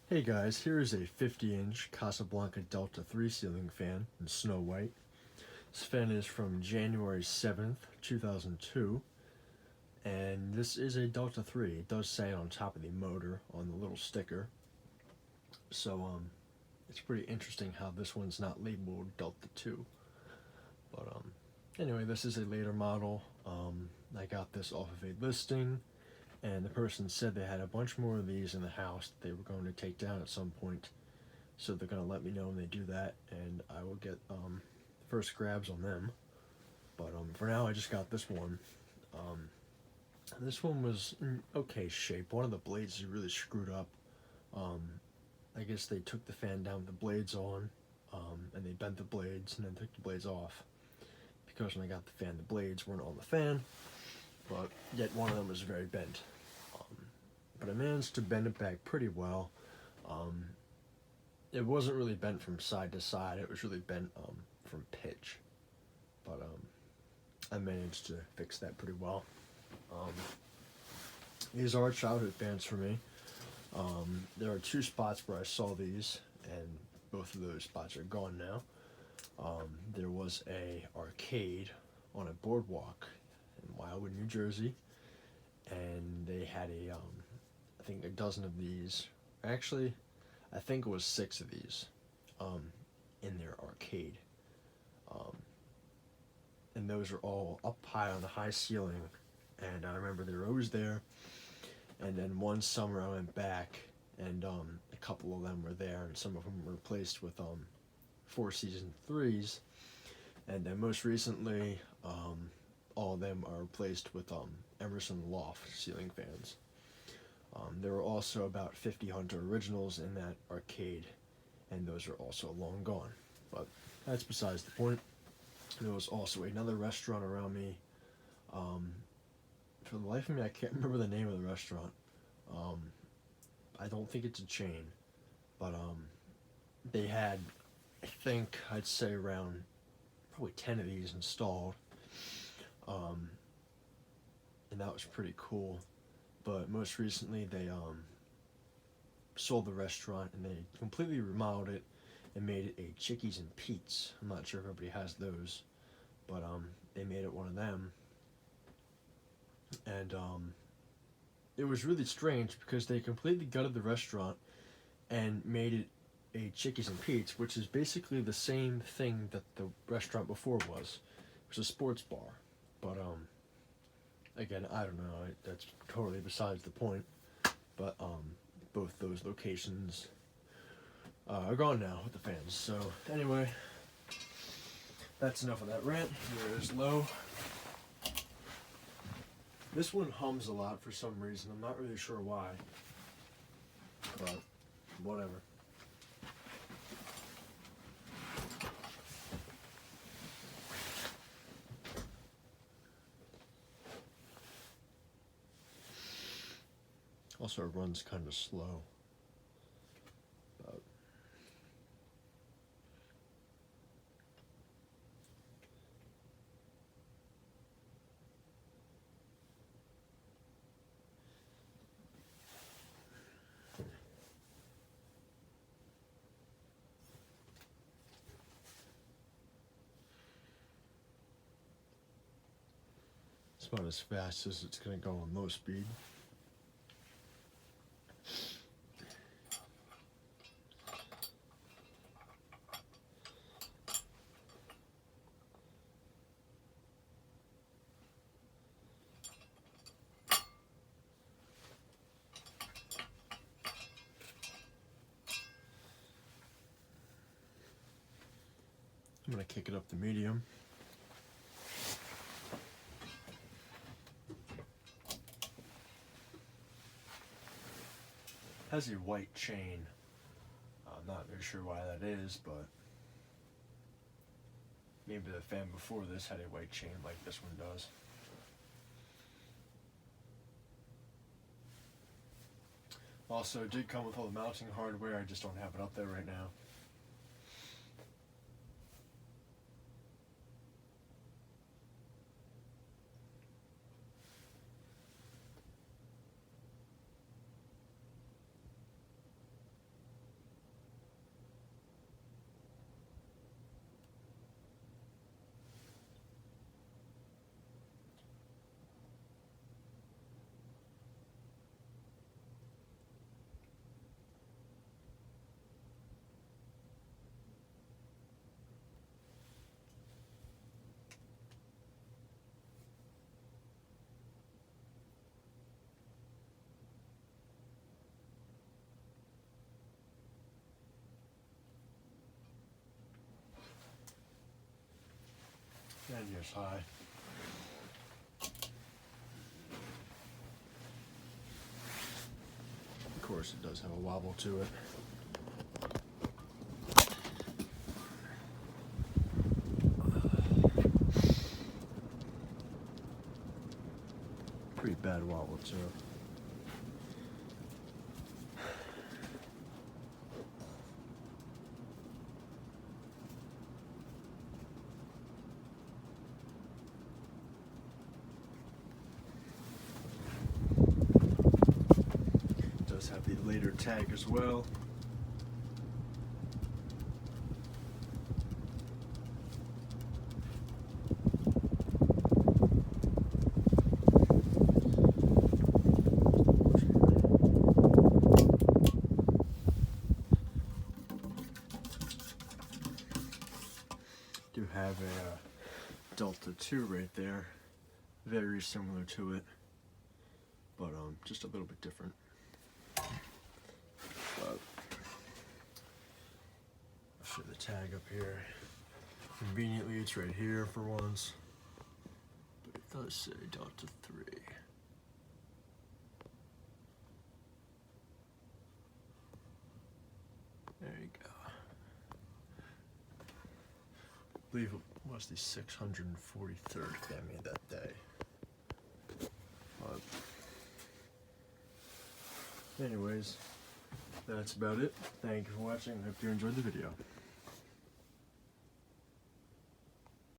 Hey guys, here is a 50-inch Casablanca Delta III ceiling fan in Snow White. This fan is from January 7th, 2002, and this is a Delta 3. It does say on top of the motor on the little sticker. So, it's pretty interesting how this one's not labeled Delta 2. But, anyway, this is a later model. I got this off of a listing, and the person said they had a bunch more of these in the house that they were going to take down at some point. So they're going to let me know when they do that, and I will get first grabs on them. But for now, I just got this one. This one was in okay shape. One of the blades is really screwed up. Um, I guess they took the fan down with the blades on, and they bent the blades and then took the blades off. Because when I got the fan, the blades weren't on the fan, but yet one of them was very bent. But I managed to bend it back pretty well. It wasn't really bent from side to side, it was really bent from pitch. But I managed to fix that pretty well. These are childhood fans for me. There are two spots where I saw these, and both of those spots are gone now. There was a arcade on a boardwalk in Wildwood, New Jersey, and they had I think a dozen of these. Actually, I think it was 6 of these in their arcade. And those are all up high on the high ceiling, and I remember they were always there. And then one summer I went back, and a couple of them were there, and some of them were replaced with Four Season 3s, and then most recently all of them are replaced with Emerson Loft ceiling fans. There were also about 50 Hunter originals in that arcade, and those are also long gone. But that's besides the point. There was also another restaurant around me. For the life of me, I can't remember the name of the restaurant. I don't think it's a chain, but they had, I think, I'd say around probably 10 of these installed, and that was pretty cool. But most recently, they sold the restaurant, and they completely remodeled it and made it a Chickies and Pete's. I'm not sure if everybody has those, but they made it one of them. And it was really strange because they completely gutted the restaurant and made it a Chickies and Pete's, which is basically the same thing that the restaurant before was. It was a sports bar. But again, I don't know. That's totally besides the point. But both those locations are gone now with the fans. So anyway, that's enough of that rant. Here is low. This one hums a lot for some reason. I'm not really sure why. But whatever. Also, it runs kind of slow. But it's about as fast as it's going to go on low speed. I'm going to kick it up to medium. Has a white chain. I'm not very sure why that is, but maybe the fan before this had a white chain like this one does. Also, it did come with all the mounting hardware. I just don't have it up there right now. 10 years high. Of course, it does have a wobble to it. Pretty bad wobble too. Does have the later tag as well. Do have a Delta II right there, very similar to it, but just a little bit different. But I'll show the tag up here. Conveniently, it's right here for once, but it does say Delta III. There you go. I believe it was the 643rd family that day. Anyways, that's about it. Thank you for watching. I hope you enjoyed the video.